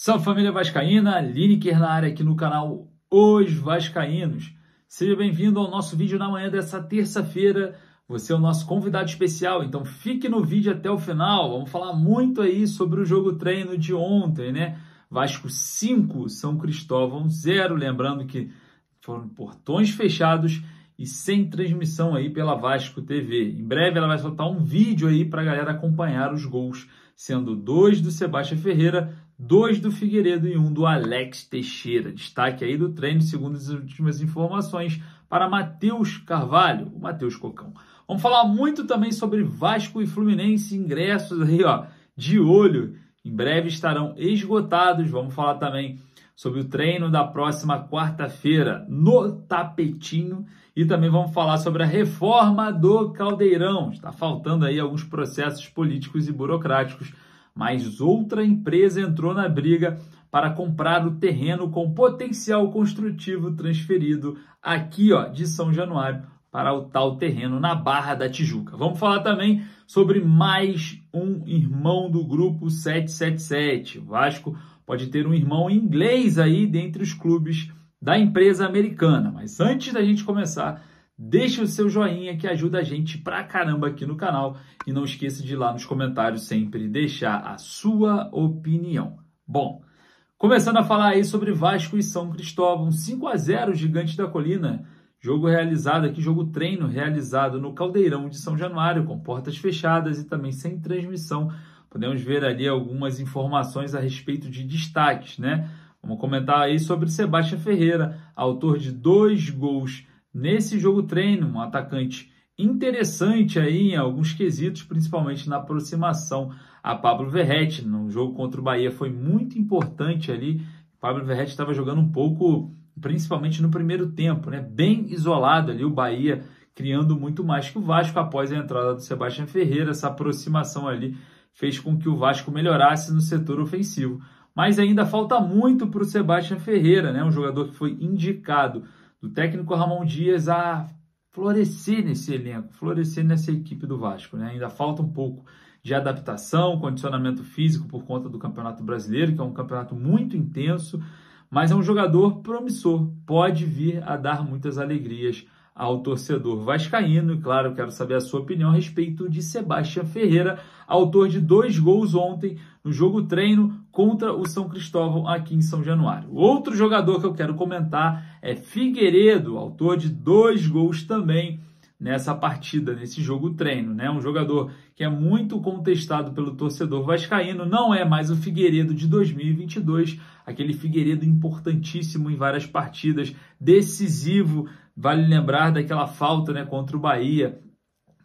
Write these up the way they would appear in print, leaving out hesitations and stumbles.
Salve família vascaína, Lineker na área aqui no canal Os Vascaínos. Seja bem-vindo ao nosso vídeo na manhã dessa terça-feira. Você é o nosso convidado especial, então fique no vídeo até o final. Vamos falar muito aí sobre o jogo treino de ontem, né? Vasco 5, São Cristóvão 0. Lembrando que foram portões fechados e sem transmissão aí pela Vasco TV. Em breve ela vai soltar um vídeo aí para a galera acompanhar os gols, sendo 2 do Sebastião Ferreira, 2 do Figueiredo e 1 do Alex Teixeira. Destaque aí do treino, segundo as últimas informações, para Matheus Carvalho, o Matheus Cocão. Vamos falar muito também sobre Vasco e Fluminense, ingressos aí, ó, de olho. Em breve estarão esgotados. Vamos falar também sobre o treino da próxima quarta-feira no Tapetinho. E também vamos falar sobre a reforma do Caldeirão. Está faltando aí alguns processos políticos e burocráticos, mas outra empresa entrou na briga para comprar o terreno com potencial construtivo transferido aqui, ó, de São Januário para o tal terreno na Barra da Tijuca. Vamos falar também sobre mais um irmão do grupo 777. O Vasco pode ter um irmão inglês aí dentre os clubes da empresa americana. Mas antes da gente começar, deixa o seu joinha que ajuda a gente pra caramba aqui no canal. E não esqueça de ir lá nos comentários sempre deixar a sua opinião. Bom, começando a falar aí sobre Vasco e São Cristóvão. 5-0 Gigante da Colina. Jogo realizado aqui, jogo treino realizado no Caldeirão de São Januário, com portas fechadas e também sem transmissão. Podemos ver ali algumas informações a respeito de destaques, né? Vamos comentar aí sobre Sebastião Ferreira, autor de 2 gols nesse jogo treino, um atacante interessante aí em alguns quesitos, principalmente na aproximação a Pablo Verratti. No jogo contra o Bahia foi muito importante ali. Pablo Verratti estava jogando um pouco, principalmente no primeiro tempo, né? Bem isolado ali, o Bahia criando muito mais que o Vasco após a entrada do Sebastião Ferreira. Essa aproximação ali fez com que o Vasco melhorasse no setor ofensivo. Mas ainda falta muito para o Sebastião Ferreira, né? Um jogador que foi indicado do técnico Ramon Dias a florescer nesse elenco, florescer nessa equipe do Vasco, né? Ainda falta um pouco de adaptação, condicionamento físico por conta do Campeonato Brasileiro, que é um campeonato muito intenso, mas é um jogador promissor, pode vir a dar muitas alegrias ao torcedor vascaíno. E claro, eu quero saber a sua opinião a respeito de Sebastião Ferreira, autor de 2 gols ontem no jogo treino contra o São Cristóvão aqui em São Januário. Outro jogador que eu quero comentar é Figueiredo, autor de 2 gols também nessa partida, nesse jogo treino, né? Um jogador que é muito contestado pelo torcedor vascaíno, não é mais o Figueiredo de 2022, aquele Figueiredo importantíssimo em várias partidas, decisivo. Vale lembrar daquela falta, né, contra o Bahia,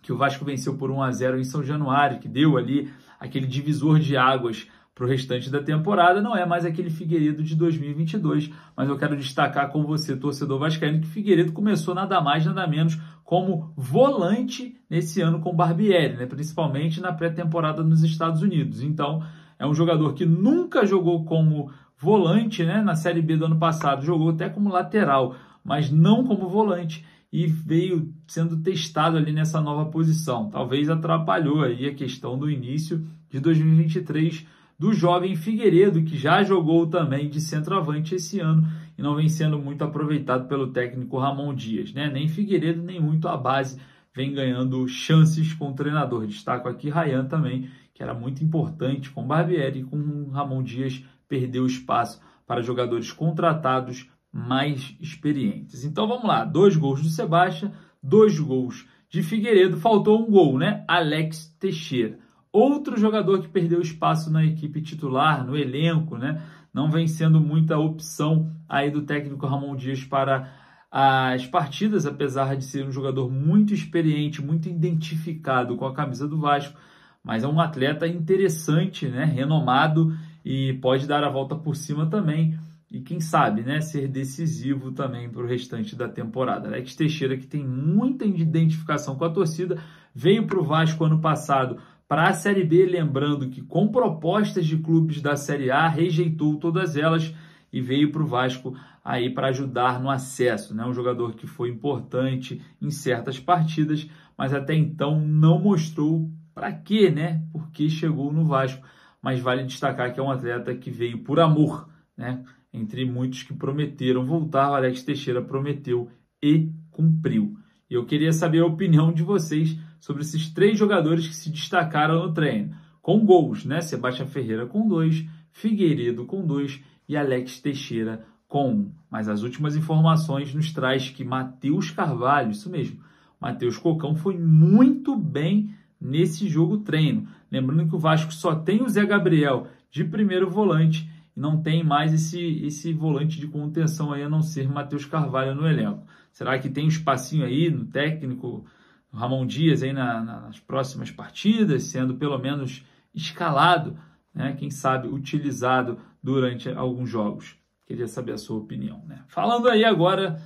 que o Vasco venceu por 1-0 em São Januário, que deu ali aquele divisor de águas para o restante da temporada. Não é mais aquele Figueiredo de 2022, mas eu quero destacar com você, torcedor vascaíno, que Figueiredo começou nada mais, nada menos como volante nesse ano com Barbieri, né, principalmente na pré-temporada nos Estados Unidos. Então, é um jogador que nunca jogou como volante, né, na Série B do ano passado, jogou até como lateral, mas não como volante, e veio sendo testado ali nessa nova posição. Talvez atrapalhou aí a questão do início de 2023 do jovem Figueiredo, que já jogou também de centroavante esse ano e não vem sendo muito aproveitado pelo técnico Ramon Dias, né? Nem Figueiredo, nem muito a base vem ganhando chances com o treinador. Destaco aqui Ryan também, que era muito importante com Barbieri, e com Ramon Dias perdeu espaço para jogadores contratados mais experientes. Então vamos lá, 2 gols do Sebastião, 2 gols de Figueiredo, faltou um gol, né? Alex Teixeira. Outro jogador que perdeu espaço na equipe titular, no elenco, né? Não vem sendo muita opção aí do técnico Ramon Dias para as partidas, apesar de ser um jogador muito experiente, muito identificado com a camisa do Vasco, mas é um atleta interessante, né? Renomado, e pode dar a volta por cima também. E quem sabe, né, ser decisivo também para o restante da temporada. Alex Teixeira, que tem muita identificação com a torcida, veio para o Vasco ano passado para a Série B, lembrando que com propostas de clubes da Série A, rejeitou todas elas e veio para o Vasco aí para ajudar no acesso, né? Um jogador que foi importante em certas partidas, mas até então não mostrou para quê, né? Porque chegou no Vasco. mas vale destacar que é um atleta que veio por amor, né? Entre muitos que prometeram voltar, o Alex Teixeira prometeu e cumpriu. E eu queria saber a opinião de vocês sobre esses 3 jogadores que se destacaram no treino, com gols, né? Sebastião Ferreira com 2, Figueiredo com 2 e Alex Teixeira com 1. Mas as últimas informações nos traz que Matheus Carvalho, isso mesmo, Matheus Cocão foi muito bem nesse jogo treino. Lembrando que o Vasco só tem o Zé Gabriel de primeiro volante e não tem mais esse volante de contenção aí, a não ser Matheus Carvalho no elenco. Será que tem um espacinho aí no técnico Ramon Dias aí nas próximas partidas, sendo pelo menos escalado, né? Quem sabe utilizado durante alguns jogos? Queria saber a sua opinião, né? Falando aí agora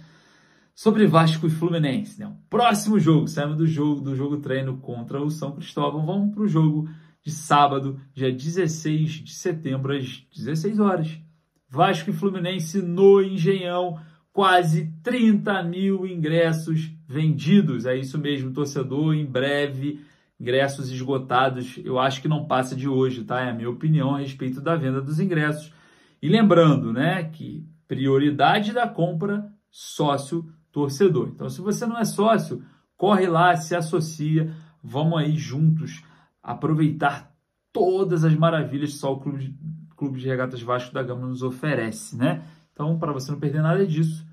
sobre Vasco e Fluminense, né? O próximo jogo, saímos do jogo treino contra o São Cristóvão, vamos para o jogo de sábado, dia 16 de setembro, às 16 horas. Vasco e Fluminense no Engenhão, quase 30 mil ingressos vendidos. É isso mesmo, torcedor, em breve, ingressos esgotados. Eu acho que não passa de hoje, tá? É a minha opinião a respeito da venda dos ingressos. E lembrando, né, que prioridade da compra, sócio-torcedor. Então, se você não é sócio, corre lá, se associa, vamos aí juntos aproveitar todas as maravilhas que só o Clube de Regatas Vasco da Gama nos oferece, né? Então, para você não perder nada disso,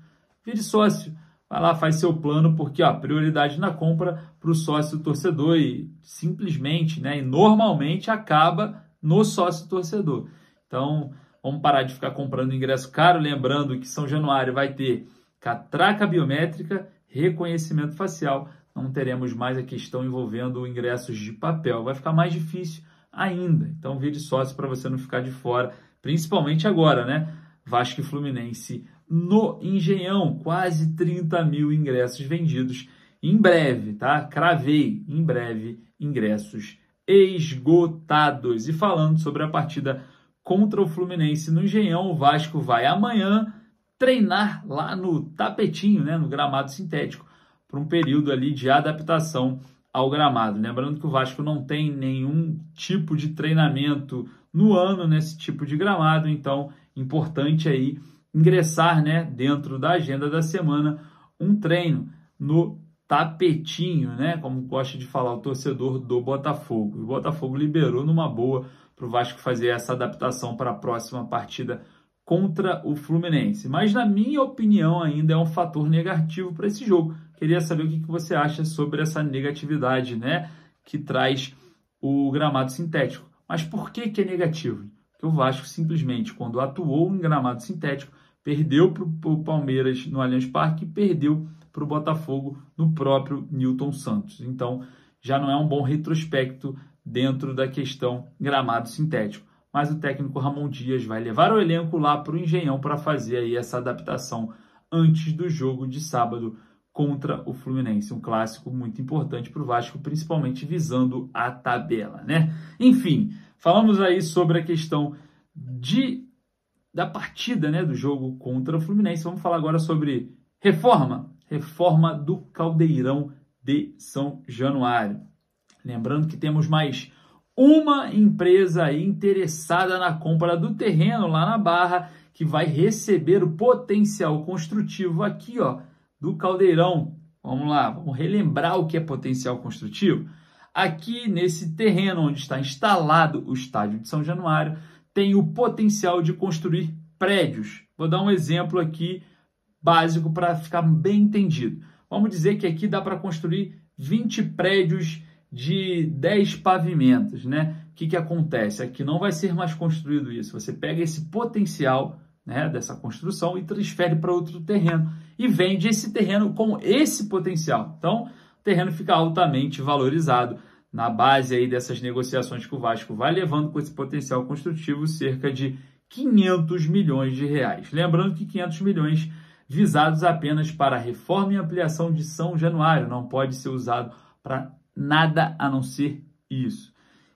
vire sócio. Vai lá, faz seu plano, porque ó, prioridade na compra para o sócio-torcedor e simplesmente, né, e normalmente acaba no sócio-torcedor. Então, vamos parar de ficar comprando ingresso caro, lembrando que São Januário vai ter catraca biométrica, reconhecimento facial, não teremos mais a questão envolvendo ingressos de papel. Vai ficar mais difícil ainda. Então, vire sócio para você não ficar de fora, principalmente agora, né? Vasco e Fluminense no Engenhão, quase 30 mil ingressos vendidos. Em breve, tá? Cravei, em breve, ingressos esgotados. E falando sobre a partida contra o Fluminense no Engenhão, o Vasco vai amanhã treinar lá no tapetinho, né? No gramado sintético, por um período ali de adaptação ao gramado. Lembrando que o Vasco não tem nenhum tipo de treinamento no ano nesse tipo de gramado, então importante aí ingressar, né, dentro da agenda da semana um treino no tapetinho, né, como gosta de falar o torcedor do Botafogo. O Botafogo liberou numa boa para o Vasco fazer essa adaptação para a próxima partida contra o Fluminense. Mas, na minha opinião, ainda é um fator negativo para esse jogo. Queria saber o que você acha sobre essa negatividade, né, que traz o gramado sintético. Mas por que é negativo? Porque o Vasco simplesmente, quando atuou em gramado sintético, perdeu para o Palmeiras no Allianz Parque e perdeu para o Botafogo no próprio Newton Santos. Então, já não é um bom retrospecto dentro da questão gramado sintético. Mas o técnico Ramon Dias vai levar o elenco lá para o Engenhão para fazer aí essa adaptação antes do jogo de sábado contra o Fluminense. Um clássico muito importante para o Vasco, principalmente visando a tabela, né? Enfim, falamos aí sobre a questão da partida, né, do jogo contra o Fluminense. Vamos falar agora sobre reforma do Caldeirão de São Januário. Lembrando que temos mais uma empresa aí interessada na compra do terreno lá na Barra, que vai receber o potencial construtivo aqui, ó, do Caldeirão. Vamos lá, vamos relembrar o que é potencial construtivo. Aqui nesse terreno onde está instalado o estádio de São Januário, tem o potencial de construir prédios. Vou dar um exemplo aqui básico para ficar bem entendido. Vamos dizer que aqui dá para construir 20 prédios de 10 pavimentos, né? O que acontece? Aqui não vai ser mais construído isso. Você pega esse potencial, né, dessa construção e transfere para outro terreno e vende esse terreno com esse potencial. Então, o terreno fica altamente valorizado. Na base aí dessas negociações que o Vasco vai levando com esse potencial construtivo, cerca de 500 milhões de reais. Lembrando que 500 milhões visados apenas para a reforma e ampliação de São Januário, não pode ser usado para nada a não ser isso.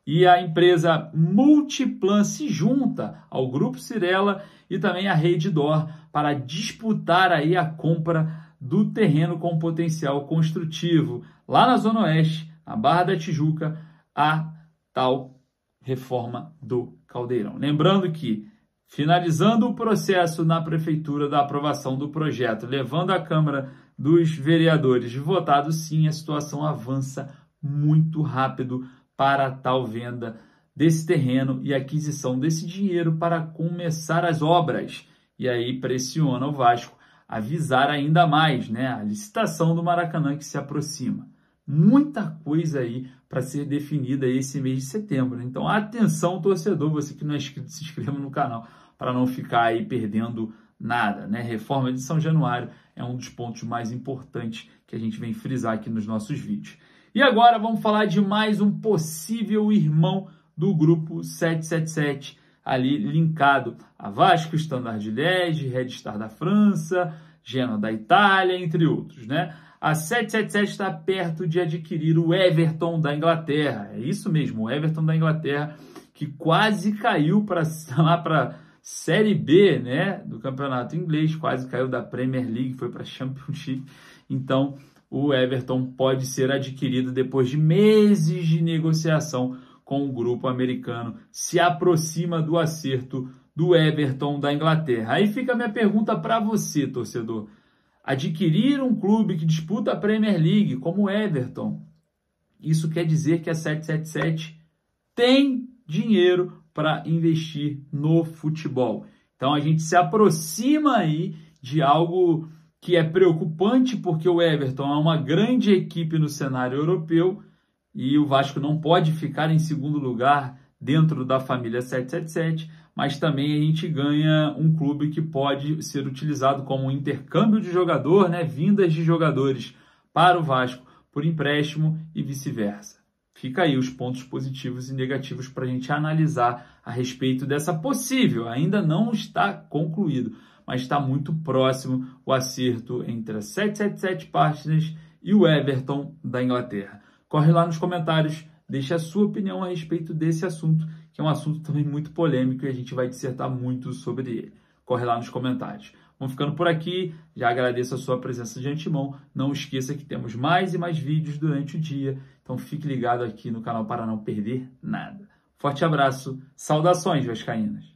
E a empresa Multiplan se junta ao Grupo Cirela e também à Redditor para disputar aí a compra do terreno com potencial construtivo lá na Zona Oeste, na Barra da Tijuca, a tal reforma do Caldeirão. Lembrando que, finalizando o processo na Prefeitura da aprovação do projeto, levando à Câmara dos Vereadores votado sim, a situação avança muito rápido para a tal venda desse terreno e aquisição desse dinheiro para começar as obras. E aí pressiona o Vasco a avisar ainda mais, né? A licitação do Maracanã que se aproxima. Muita coisa aí para ser definida esse mês de setembro. Então, atenção, torcedor, você que não é inscrito, se inscreva no canal para não ficar aí perdendo nada, né? Reforma de São Januário é um dos pontos mais importantes que a gente vem frisar aqui nos nossos vídeos. E agora vamos falar de mais um possível irmão do grupo 777, ali linkado a Vasco, Standard Liège, Red Star da França, Genoa da Itália, entre outros, né? A 777 está perto de adquirir o Everton da Inglaterra. É isso mesmo, o Everton da Inglaterra, que quase caiu para Série B, né, do campeonato inglês, quase caiu da Premier League, foi para a Championship. Então, o Everton pode ser adquirido depois de meses de negociação com o grupo americano. Se aproxima do acerto do Everton da Inglaterra. Aí fica a minha pergunta para você, torcedor. Adquirir um clube que disputa a Premier League, como o Everton, isso quer dizer que a 777 tem dinheiro para investir no futebol. Então a gente se aproxima aí de algo que é preocupante, porque o Everton é uma grande equipe no cenário europeu e o Vasco não pode ficar em segundo lugar dentro da família 777, mas também a gente ganha um clube que pode ser utilizado como um intercâmbio de jogador, né? Vindas de jogadores para o Vasco por empréstimo e vice-versa. Fica aí os pontos positivos e negativos para a gente analisar a respeito dessa possível, ainda não está concluído, mas está muito próximo o acerto entre a 777 Partners e o Everton da Inglaterra. Corre lá nos comentários, deixa a sua opinião a respeito desse assunto, que é um assunto também muito polêmico e a gente vai dissertar muito sobre ele. Corre lá nos comentários. Vamos ficando por aqui, já agradeço a sua presença de antemão. Não esqueça que temos mais e mais vídeos durante o dia, então fique ligado aqui no canal para não perder nada. Forte abraço, saudações vascaínas!